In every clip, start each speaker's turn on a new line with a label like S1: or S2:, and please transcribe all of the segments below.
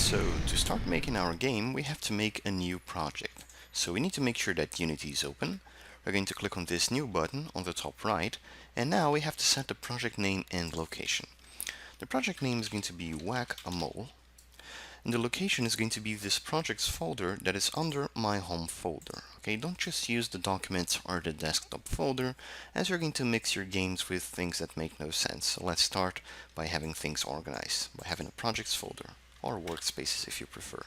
S1: So to start making our game, we have to make a new project. So we need to make sure that Unity is open. We're going to click on this new button on the top right, and now we have to set the project name and location. The project name is going to be Whack-A-Mole, and the location is going to be this projects folder that is under my home folder. Okay, don't just use the documents or the desktop folder, as you're going to mix your games with things that make no sense. So let's start by having things organized, by having a projects folder, or workspaces if you prefer.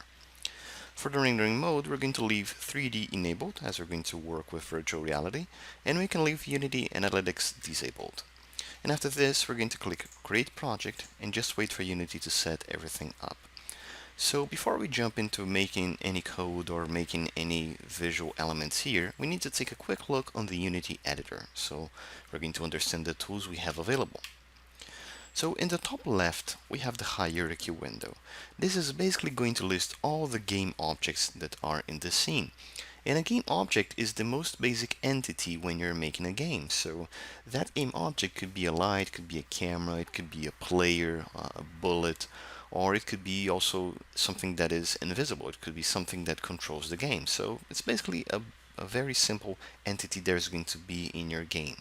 S1: For the rendering mode, we're going to leave 3D enabled, as we're going to work with virtual reality, and we can leave Unity Analytics disabled. And after this, we're going to click Create Project and just wait for Unity to set everything up. So before we jump into making any code or making any visual elements here, we need to take a quick look on the Unity editor. So we're going to understand the tools we have available. So in the top left, we have the hierarchy window. This is basically going to list all the game objects that are in the scene. And a game object is the most basic entity when you're making a game. So that game object could be a light, could be a camera, it could be a player, a bullet, or it could be also something that is invisible. It could be something that controls the game. So it's basically a very simple entity there's going to be in your game.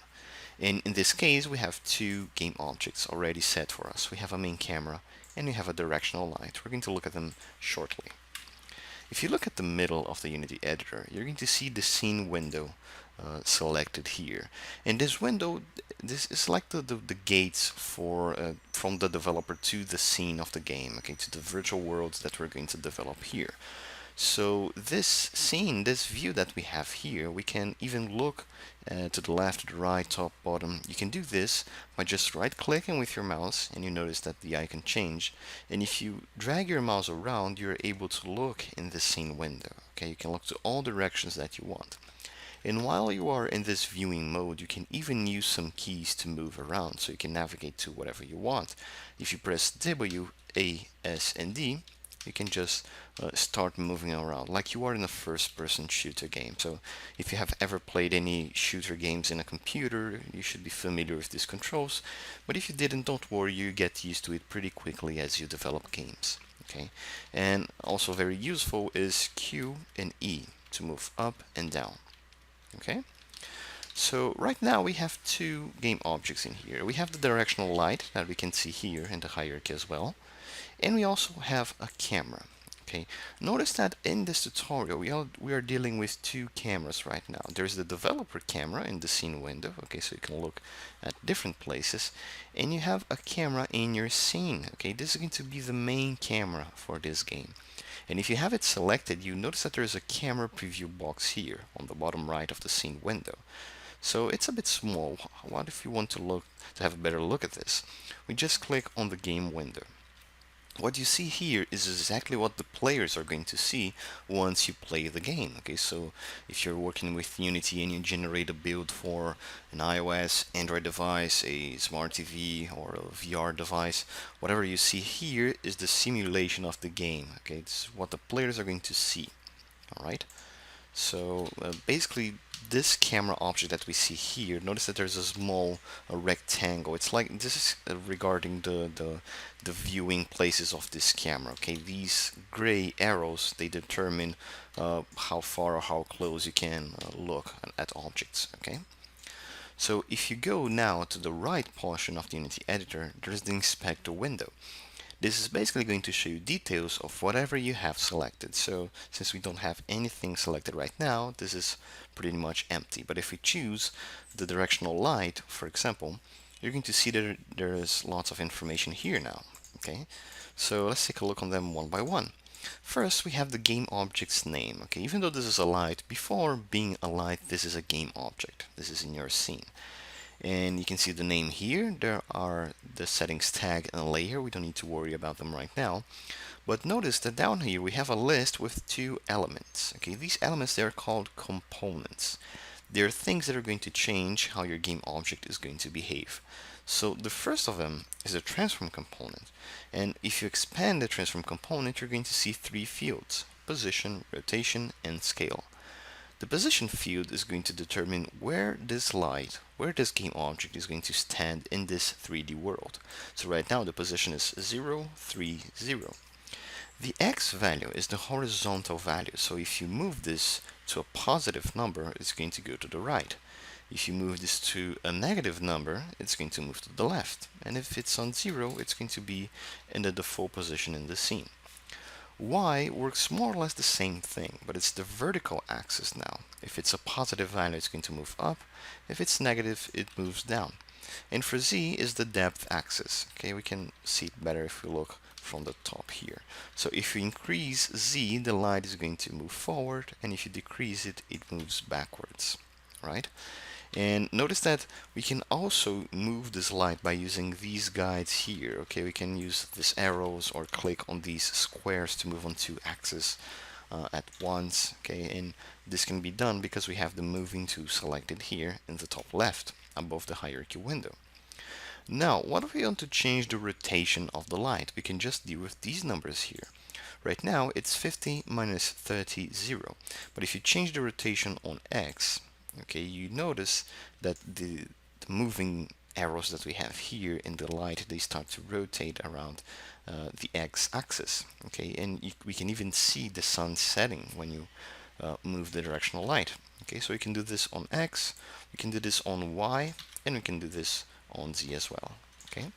S1: And in this case, we have two game objects already set for us. We have a main camera and we have a directional light. We're going to look at them shortly. If you look at the middle of the Unity editor, you're going to see the scene window selected here. And this window, this is like the gates for from the developer to the scene of the game, okay, to the virtual worlds that we're going to develop here. So this scene, this view that we have here, we can even look to the left, to the right, top, bottom. You can do this by just right-clicking with your mouse, and you notice that the icon changed. And if you drag your mouse around, you're able to look in the scene window. Okay, you can look to all directions that you want. And while you are in this viewing mode, you can even use some keys to move around, so you can navigate to whatever you want. If you press W, A, S, and D, you can just start moving around like you are in a first-person shooter game. So if you have ever played any shooter games in a computer, you should be familiar with these controls. But if you didn't, don't worry, you get used to it pretty quickly as you develop games. Okay, and also very useful is Q and E to move up and down. Okay, so right now we have two game objects in here. We have the directional light that we can see here in the hierarchy as well. And we also have a camera. Okay, notice that in this tutorial we are dealing with two cameras right now. There's the developer camera in the scene window, okay, so you can look at different places, and you have a camera in your scene. Okay, this is going to be the main camera for this game. And if you have it selected, you notice that there's a camera preview box here on the bottom right of the scene window. So it's a bit small. What if you want to have a better look at this? We just click on the game window. What you see here is exactly what the players are going to see once you play the game. Okay, so if you're working with Unity and you generate a build for an iOS, Android device, a smart TV, or a VR device, whatever you see here is the simulation of the game. Okay, it's what the players are going to see. All right. So basically, this camera object that we see here, notice that there's a small rectangle. It's like this is regarding the viewing places of this camera. Okay, these gray arrows, they determine how far or how close you can look at objects. Okay, so if you go now to the right portion of the Unity editor, there's the inspector window. This is basically going to show you details of whatever you have selected. So since we don't have anything selected right now, this is pretty much empty. But if we choose the directional light, for example, you're going to see that there is lots of information here now. Okay, so let's take a look on them one by one. First, we have the game object's name. Okay, even though this is a light, before being a light, this is a game object. This is in your scene. And you can see the name here. There are the settings tag and layer. We don't need to worry about them right now. But notice that down here we have a list with two elements. Okay, these elements, they're called components. They're things that are going to change how your game object is going to behave. So the first of them is a transform component. And if you expand the transform component, you're going to see three fields: position, rotation, and scale. The position field is going to determine where this game object is going to stand in this 3D world. So right now the position is 0, 3, 0. The x value is the horizontal value, so if you move this to a positive number, it's going to go to the right. If you move this to a negative number, it's going to move to the left. And if it's on 0, it's going to be in the default position in the scene. Y works more or less the same thing, but it's the vertical axis now. If it's a positive value, it's going to move up. If it's negative, it moves down. And for Z is the depth axis. Okay, we can see it better if we look from the top here. So if you increase Z, the light is going to move forward, and if you decrease it, it moves backwards, right? And notice that we can also move this light by using these guides here. Okay, we can use these arrows or click on these squares to move on two axes at once. Okay, and this can be done because we have the moving tool selected here in the top left above the hierarchy window. Now, what if we want to change the rotation of the light? We can just deal with these numbers here. Right now, it's 50 minus 30, 0. But if you change the rotation on X, okay, you notice that the moving arrows that we have here in the light, they start to rotate around the x-axis. Okay, and we can even see the sun setting when you move the directional light. Okay, so we can do this on x, we can do this on y, and we can do this on z as well. Okay.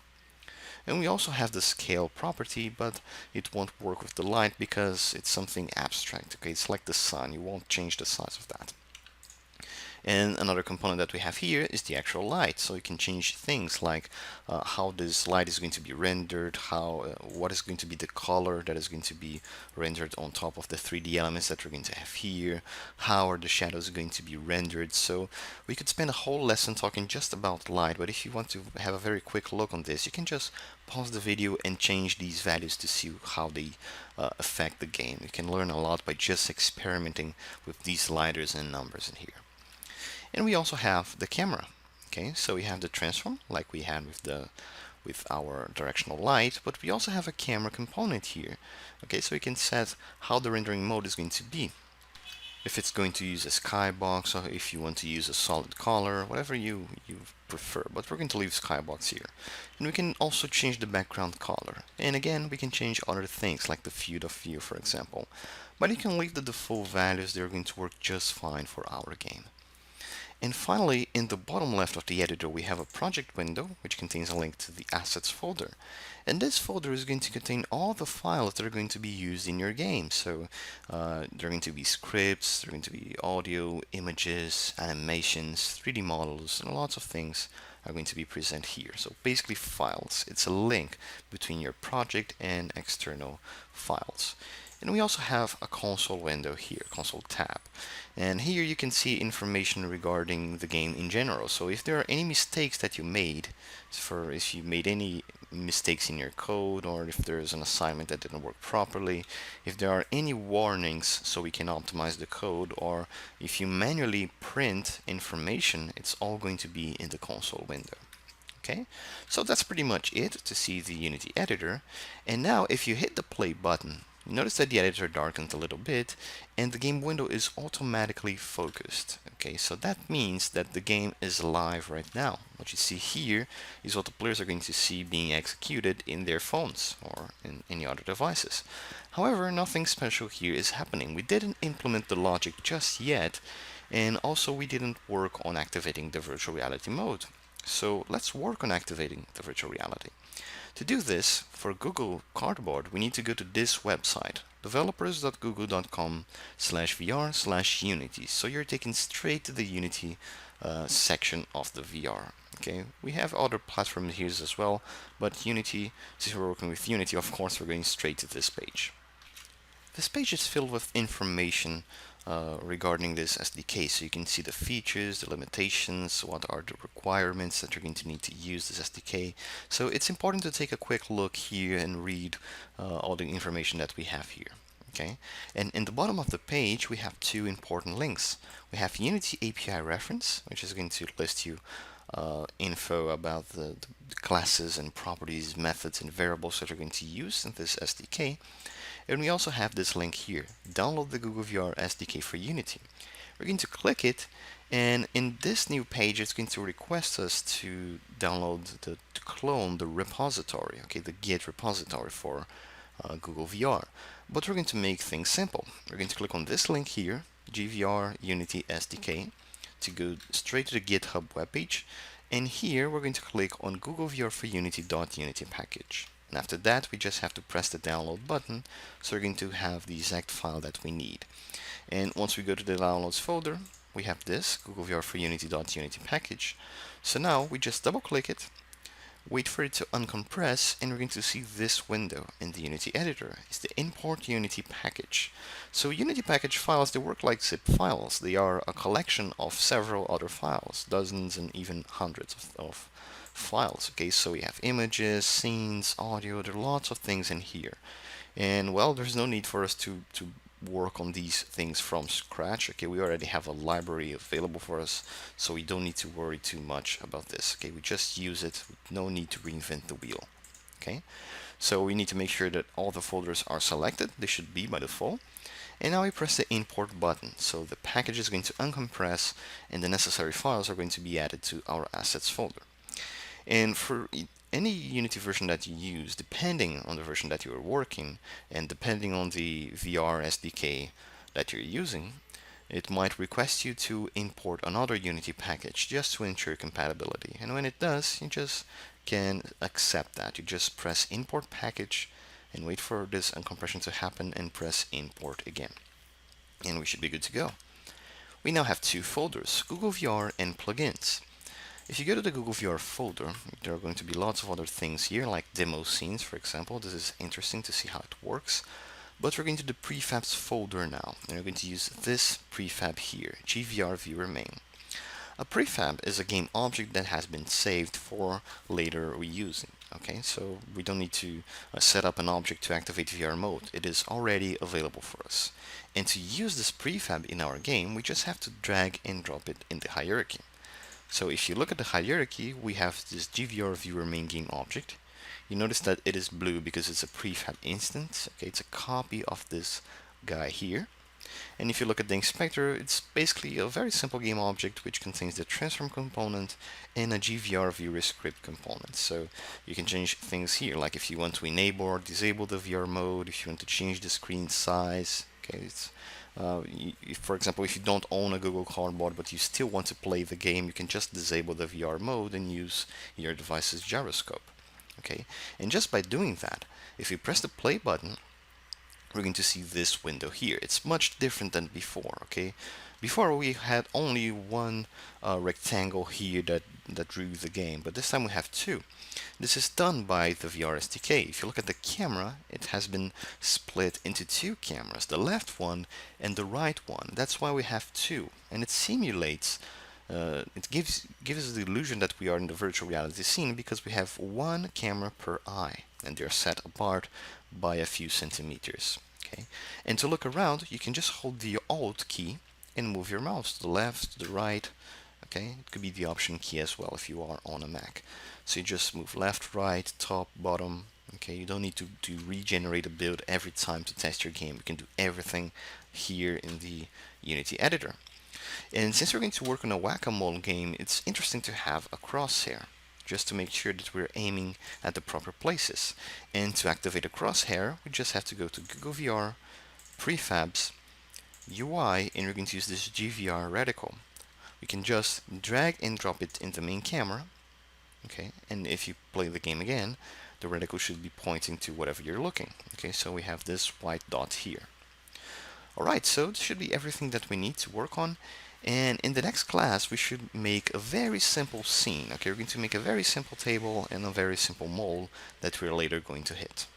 S1: And we also have the scale property, but it won't work with the light because it's something abstract. Okay, it's like the sun. You won't change the size of that. And another component that we have here is the actual light. So you can change things like how this light is going to be rendered, what is going to be the color that is going to be rendered on top of the 3D elements that we're going to have here, how are the shadows going to be rendered. So we could spend a whole lesson talking just about light, but if you want to have a very quick look on this, you can just pause the video and change these values to see how they affect the game. You can learn a lot by just experimenting with these lighters and numbers in here. And we also have the camera. Okay, so we have the transform like we had with our directional light, but we also have a camera component here. Okay, so we can set how the rendering mode is going to be. If it's going to use a skybox, or if you want to use a solid color, whatever you prefer, but we're going to leave skybox here. And we can also change the background color. And again, we can change other things like the field of view, for example. But you can leave the default values, they're going to work just fine for our game. And finally, in the bottom left of the editor, we have a project window, which contains a link to the assets folder. And this folder is going to contain all the files that are going to be used in your game. So there are going to be scripts, there are going to be audio, images, animations, 3D models, and lots of things are going to be present here. So basically files. It's a link between your project and external files. And we also have a console window here, console tab. And here you can see information regarding the game in general. So if there are any mistakes that you made, if you made any mistakes in your code, or if there's an assignment that didn't work properly, if there are any warnings so we can optimize the code, or if you manually print information, it's all going to be in the console window. Okay, so that's pretty much it to see the Unity editor. And now if you hit the play button, you notice that the editor darkens a little bit and the game window is automatically focused. Okay, so that means that the game is live right now. What you see here is what the players are going to see being executed in their phones or in any other devices. However, nothing special here is happening. We didn't implement the logic just yet, and also we didn't work on activating the virtual reality mode. So let's work on activating the virtual reality. To do this, for Google Cardboard, we need to go to this website, developers.google.com/VR/Unity. So you're taken straight to the Unity section of the VR. Okay, we have other platforms here as well, but Unity, since we're working with Unity, of course, we're going straight to this page. This page is filled with information regarding this SDK, so you can see the features, the limitations, what are the requirements that you're going to need to use this SDK. So it's important to take a quick look here and read all the information that we have here. Okay, and in the bottom of the page we have two important links. We have Unity API reference, which is going to list you info about the classes and properties, methods, and variables that you're going to use in this SDK. And we also have this link here, download the Google VR SDK for Unity. We're going to click it, and in this new page it's going to request us to download to clone the repository, okay, the Git repository for Google VR. But we're going to make things simple. We're going to click on this link here, GVR Unity SDK, to go straight to the GitHub webpage. And here we're going to click on Google VR for Unity.unity package. And after that, we just have to press the download button. So we're going to have the exact file that we need. And once we go to the downloads folder, we have this Google VR for Unity.unity package. So now we just double click it, wait for it to uncompress, and we're going to see this window in the Unity editor. It's the import Unity package. So Unity package files, they work like zip files. They are a collection of several other files, dozens and even hundreds of files. Okay, so we have images, scenes, audio, there are lots of things in here. And well, there's no need for us to work on these things from scratch. Okay, we already have a library available for us, so we don't need to worry too much about this. Okay, we just use it with no need to reinvent the wheel. Okay, so we need to make sure that all the folders are selected. They should be by default. And now we press the import button. So the package is going to uncompress and the necessary files are going to be added to our assets folder. And for any Unity version that you use, depending on the version that you are working and depending on the VR SDK that you're using, it might request you to import another Unity package just to ensure compatibility. And when it does, you just can accept that. You just press import package and wait for this uncompression to happen and press import again. And we should be good to go. We now have two folders, Google VR and plugins. If you go to the Google VR folder, there are going to be lots of other things here, like demo scenes, for example. This is interesting to see how it works. But we're going to the prefabs folder now, and we're going to use this prefab here, GVR Viewer Main. A prefab is a game object that has been saved for later reusing. Okay, so we don't need to set up an object to activate VR mode. It is already available for us. And to use this prefab in our game, we just have to drag and drop it in the hierarchy. So if you look at the hierarchy, we have this GVR Viewer Main Game object. You notice that it is blue because it's a prefab instance. Okay, it's a copy of this guy here. And if you look at the inspector, it's basically a very simple game object which contains the transform component and a GVR Viewer Script component. So you can change things here, like if you want to enable or disable the VR mode, if you want to change the screen size. Okay, for example, if you don't own a Google Cardboard but you still want to play the game, you can just disable the VR mode and use your device's gyroscope. Okay, and just by doing that, if you press the play button, we're going to see this window here. It's much different than before. Okay, before we had only one rectangle here that drew the game, but this time we have two. This is done by the VR SDK. If you look at the camera, it has been split into two cameras, the left one and the right one. That's why we have two, and it simulates. It gives us the illusion that we are in the virtual reality scene because we have one camera per eye, and they're set apart by a few centimeters. Okay, and to look around, you can just hold the Alt key and move your mouse to the left, to the right. Okay, it could be the Option key as well if you are on a Mac. So you just move left, right, top, bottom. Okay, you don't need to regenerate a build every time to test your game. You can do everything here in the Unity editor. And since we're going to work on a whack-a-mole game, it's interesting to have a crosshair, just to make sure that we're aiming at the proper places. And to activate a crosshair, we just have to go to Google VR, Prefabs, UI, and we're going to use this GVR reticle. We can just drag and drop it in the main camera. Okay, and if you play the game again, the reticle should be pointing to whatever you're looking. Okay, so we have this white dot here. Alright, so this should be everything that we need to work on. And in the next class, we should make a very simple scene. Okay, we're going to make a very simple table and a very simple mole that we're later going to hit.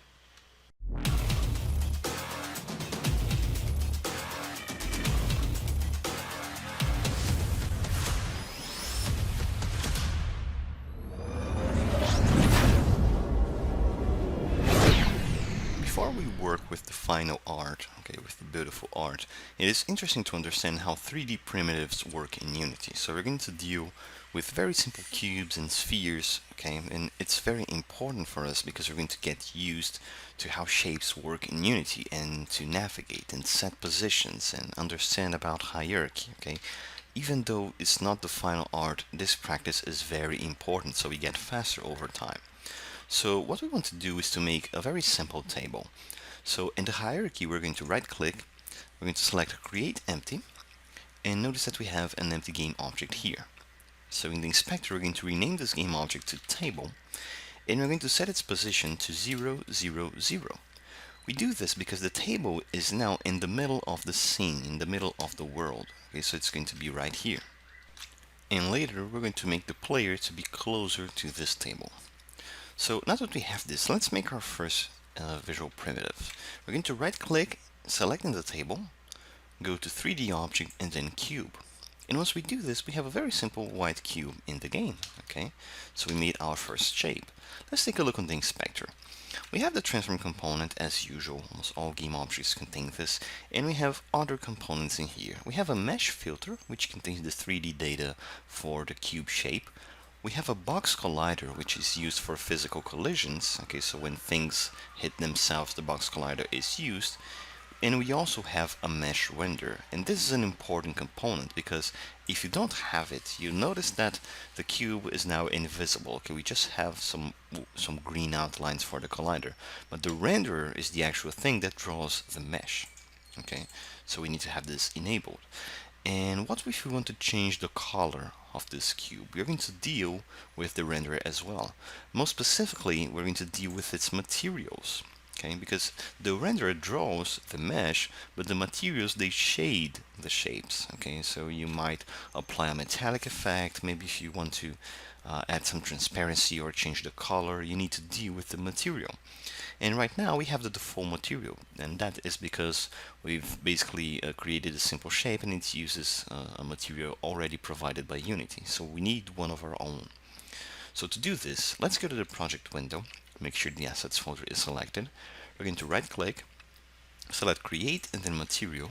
S1: Before we work with the final art, okay, with the beautiful art, it is interesting to understand how 3D primitives work in Unity. So we're going to deal with very simple cubes and spheres, okay, and it's very important for us because we're going to get used to how shapes work in Unity and to navigate and set positions and understand about hierarchy, okay. Even though it's not the final art, this practice is very important so we get faster over time. So what we want to do is to make a very simple table. So in the hierarchy, we're going to right click, we're going to select create empty, and notice that we have an empty game object here. So in the inspector, we're going to rename this game object to table, and we're going to set its position to 0, 0, 0. We do this because the table is now in the middle of the scene, in the middle of the world. Okay, so it's going to be right here. And later, we're going to make the player to be closer to this table. So now that we have this, let's make our first visual primitive. We're going to right click, selecting the table, go to 3D object and then cube. And once we do this, we have a very simple white cube in the game. Okay, so we made our first shape. Let's take a look on the inspector. We have the transform component as usual. Almost all game objects contain this, and we have other components in here. We have a mesh filter, which contains the 3D data for the cube shape. We have a box collider, which is used for physical collisions. Okay, so when things hit themselves, the box collider is used. And we also have a mesh render, and this is an important component because if you don't have it, you notice that the cube is now invisible. Okay, we just have some green outlines for the collider, but the renderer is the actual thing that draws the mesh. Okay, so we need to have this enabled. And what if we want to change the color of this cube? We're going to deal with the renderer as well. Most specifically, we're going to deal with its materials. Okay, because the renderer draws the mesh, but the materials, they shade the shapes. Okay, so you might apply a metallic effect. Maybe if you want to add some transparency or change the color, you need to deal with the material. And right now we have the default material, and that is because we've basically created a simple shape and it uses a material already provided by Unity. So we need one of our own. So to do this, let's go to the project window, make sure the assets folder is selected. We're going to right click, select create and then material,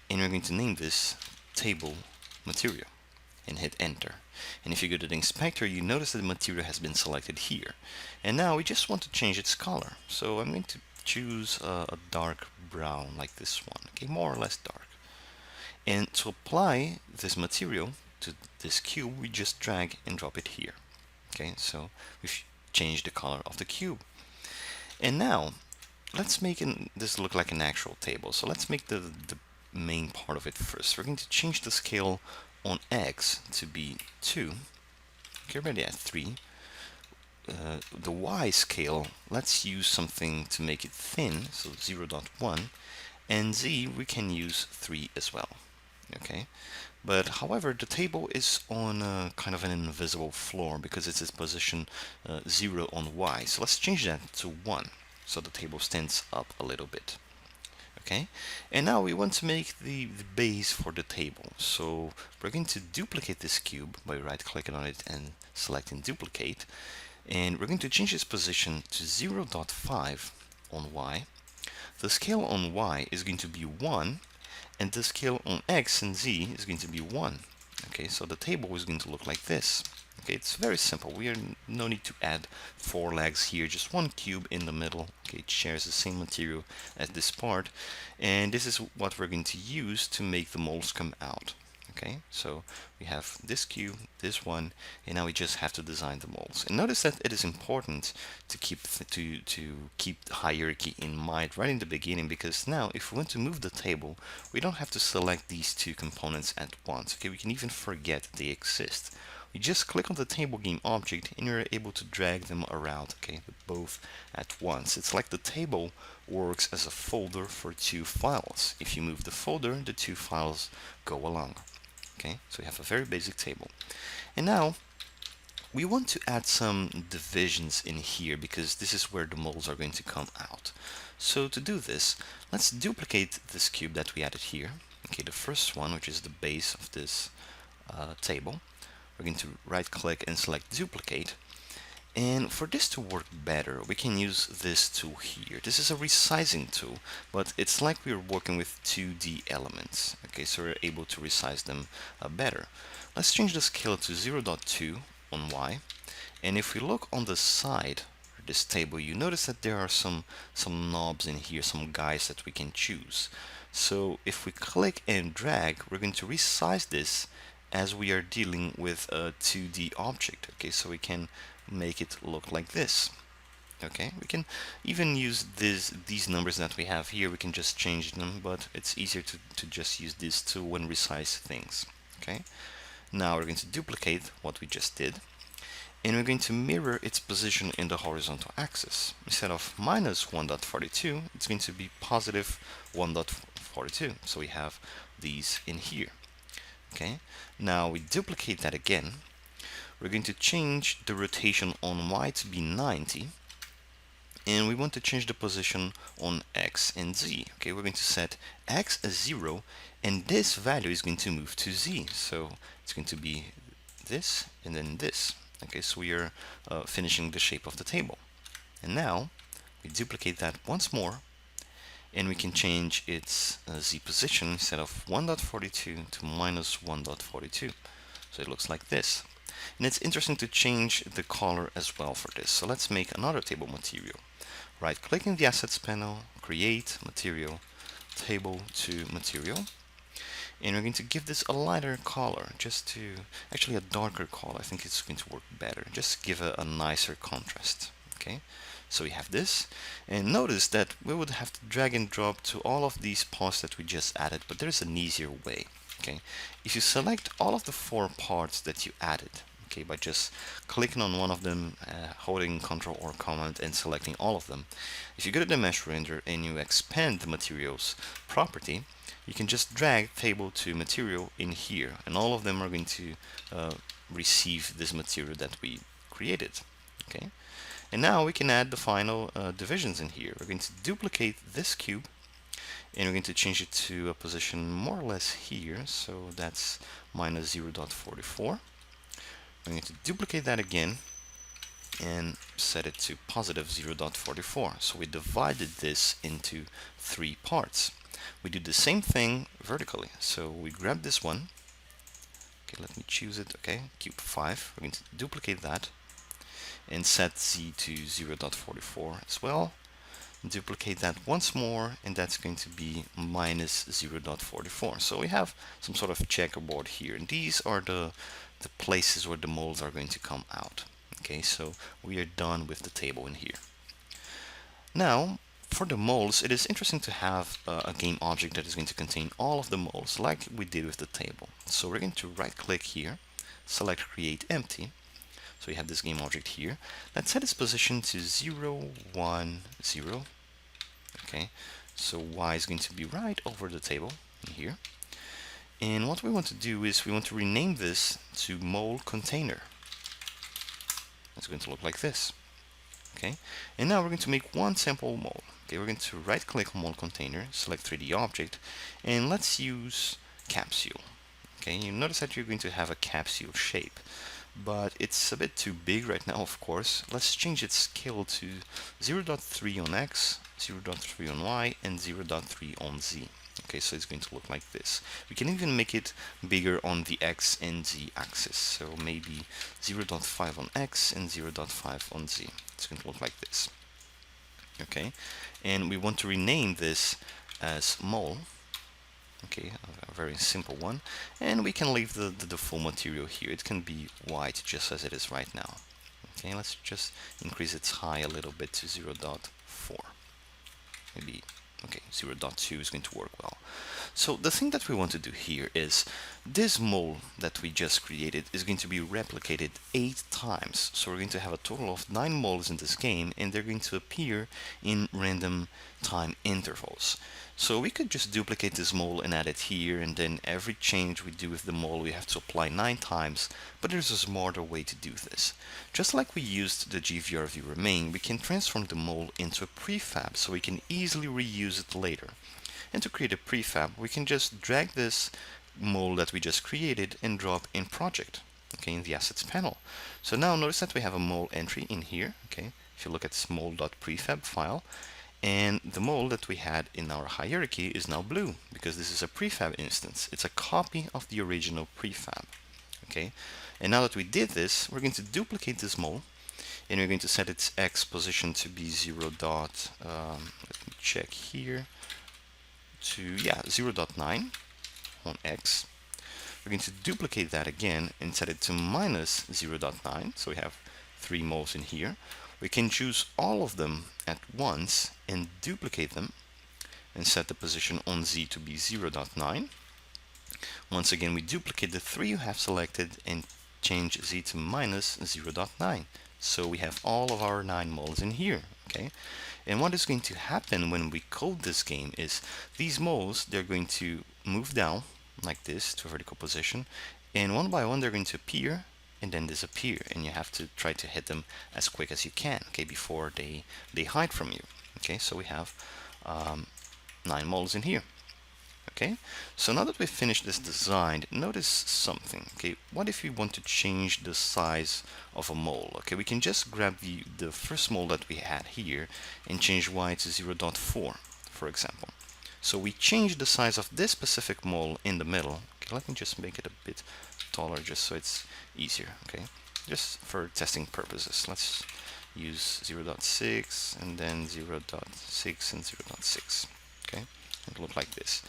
S1: and we're going to name this table material and hit enter. And if you go to the inspector, you notice that the material has been selected here. And now we just want to change its color. So I'm going to choose a dark brown like this one, okay, more or less dark. And to apply this material to this cube, we just drag and drop it here. Okay, so we've changed the color of the cube. And now let's make this look like an actual table. So let's make the main part of it first. We're going to change the scale on X to be 2. Okay, already at 3. The Y scale, let's use something to make it thin, so 0.1. And Z, we can use 3 as well. Okay, but however, the table is on kind of an invisible floor because it's its position 0 on Y. So let's change that to 1, so the table stands up a little bit. Okay, and now we want to make the base for the table. So we're going to duplicate this cube by right-clicking on it and selecting duplicate. And we're going to change its position to 0.5 on Y. The scale on Y is going to be 1, and the scale on X and Z is going to be 1. Okay, so the table is going to look like this. Okay, it's very simple. We are no need to add 4 legs here, just one cube in the middle. Okay, it shares the same material as this part, and this is what we're going to use to make the molds come out. Okay, so we have this cube, this one, and now we just have to design the molds. And notice that it is important to keep the hierarchy in mind right in the beginning, because now if we want to move the table, we don't have to select these two components at once. Okay, we can even forget they exist. You just click on the table game object and you're able to drag them around, okay, both at once. It's like the table works as a folder for 2 files. If you move the folder, the 2 files go along. Okay, so we have a very basic table. And now we want to add some divisions in here because this is where the molds are going to come out. So to do this, let's duplicate this cube that we added here. Okay, the first one, which is the base of this table. We're going to right click and select duplicate. And for this to work better, we can use this tool here. This is a resizing tool, but it's like we're working with 2D elements. Okay, so we're able to resize them better. Let's change the scale to 0.2 on Y. And if we look on the side of this table, you notice that there are some knobs in here, some guides that we can choose. So if we click and drag, we're going to resize this as we are dealing with a 2D object. Okay, so we can make it look like this. Okay, we can even use these numbers that we have here. We can just change them, but it's easier to just use these two when resize things. Okay, now we're going to duplicate what we just did, and we're going to mirror its position in the horizontal axis. Instead of minus 1.42, it's going to be positive 1.42. So we have these in here. Okay, now we duplicate that again. We're going to change the rotation on Y to be 90, and we want to change the position on X and Z. Okay, we're going to set X as 0, and this value is going to move to Z. So it's going to be this and then this. Okay, so we are finishing the shape of the table. And now we duplicate that once more, and we can change its Z position instead of 1.42 to minus 1.42. So it looks like this. And it's interesting to change the color as well for this. So let's make another table material. Right click in the assets panel, create material, table to material. And we're going to give this a lighter color, actually a darker color. I think it's going to work better. Just give a nicer contrast. Okay, so we have this, and notice that we would have to drag and drop to all of these parts that we just added, but there's an easier way. Okay, if you select all of the 4 parts that you added, okay, by just clicking on one of them, holding Ctrl or Command and selecting all of them, if you go to the mesh render and you expand the materials property, you can just drag table to material in here, and all of them are going to receive this material that we created. Okay, and now we can add the final divisions in here. We're going to duplicate this cube, and we're going to change it to a position more or less here, so that's minus 0.44. We're going to duplicate that again and set it to positive 0.44. So we divided this into 3 parts. We do the same thing vertically. So we grab this one. Okay, let me choose it. Okay, cube 5. We're going to duplicate that and set Z to 0.44 as well. Duplicate that once more, and that's going to be minus 0.44. So we have some sort of checkerboard here, and these are the places where the molds are going to come out. Okay, so we are done with the table in here. Now, for the molds, it is interesting to have a game object that is going to contain all of the molds, like we did with the table. So we're going to right click here, select create empty. So we have this game object here. Let's set its position to 0, 1, 0. Okay, so Y is going to be right over the table in here. And what we want to do is we want to rename this to mold container. It's going to look like this. Okay, and now we're going to make one sample mold. Okay, we're going to right click on mold container, select 3D object, and let's use capsule. Okay, you notice that you're going to have a capsule shape, but it's a bit too big right now, of course. Let's change its scale to 0.3 on X, 0.3 on Y, and 0.3 on Z. Okay, so it's going to look like this. We can even make it bigger on the X and Z axis, so maybe 0.5 on X and 0.5 on Z. It's going to look like this. Okay, and we want to rename this as mole. Okay, a very simple one, and we can leave the full material here. It can be white just as it is right now. Okay, let's just increase its height a little bit to 0.4. Maybe, okay, 0.2 is going to work well. So the thing that we want to do here is this mole that we just created is going to be replicated 8 times. So we're going to have a total of 9 moles in this game, and they're going to appear in random time intervals. So we could just duplicate this mole and add it here, and then every change we do with the mole we have to apply 9 times, but there's a smarter way to do this. Just like we used the GVR viewer main, we can transform the mole into a prefab so we can easily reuse it later. And to create a prefab, we can just drag this mole that we just created and drop in project, okay, in the assets panel. So now notice that we have a mole entry in here, okay, if you look at this mole.prefab file, and the mole that we had in our hierarchy is now blue because this is a prefab instance. It's a copy of the original prefab. Okay, and now that we did this, we're going to duplicate this mole, and we're going to set its X position to be 0. Let me check here, to 0.9 on X. We're going to duplicate that again and set it to minus 0.9, so we have 3 moles in here. We can choose all of them at once and duplicate them and set the position on Z to be 0.9. Once again, we duplicate the three you have selected and change Z to minus 0.9. So we have all of our 9 moles in here, okay? And what is going to happen when we code this game is these moles, they're going to move down like this to a vertical position, and one by one they're going to appear and then disappear, and you have to try to hit them as quick as you can, okay, before they hide from you. Okay, so we have 9 moles in here. Okay, so now that we've finished this design, notice something. Okay, what if we want to change the size of a mole? Okay, we can just grab the first mole that we had here and change y to 0.4, for example. So we change the size of this specific mole in the middle. Okay, let me just make it a bit taller just so it's easier. Okay, just for testing purposes. Let's use 0.6 and then 0.6 and 0.6. Okay, it'll look like this.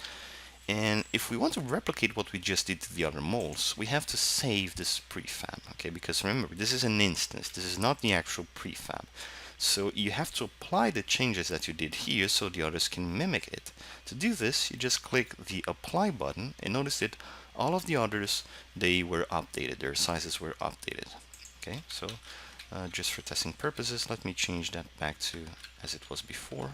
S1: And if we want to replicate what we just did to the other moles, we have to save this prefab, okay? Because remember, this is an instance. This is not the actual prefab. So you have to apply the changes that you did here so the others can mimic it. To do this, you just click the apply button and notice that all of the others, they were updated. Their sizes were updated. Okay, so just for testing purposes, let me change that back to as it was before.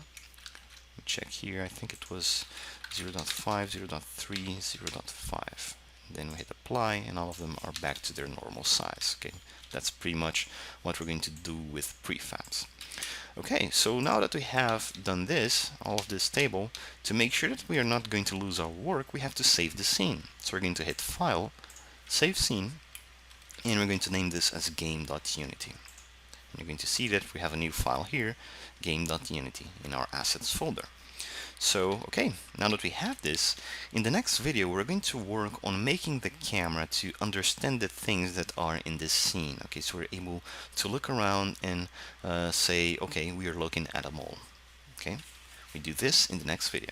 S1: Check here, I think it was 0.5, 0.3, 0.5. Then we hit apply and all of them are back to their normal size. Okay, that's pretty much what we're going to do with prefabs. Okay, so now that we have done this, all of this table, to make sure that we are not going to lose our work, we have to save the scene. So we're going to hit File, Save Scene, and we're going to name this as game.unity. And you're going to see that we have a new file here, game.unity, in our assets folder. So, okay, now that we have this, in the next video we're going to work on making the camera to understand the things that are in this scene. Okay, so we're able to look around and say, okay, we are looking at a mole. Okay, we do this in the next video.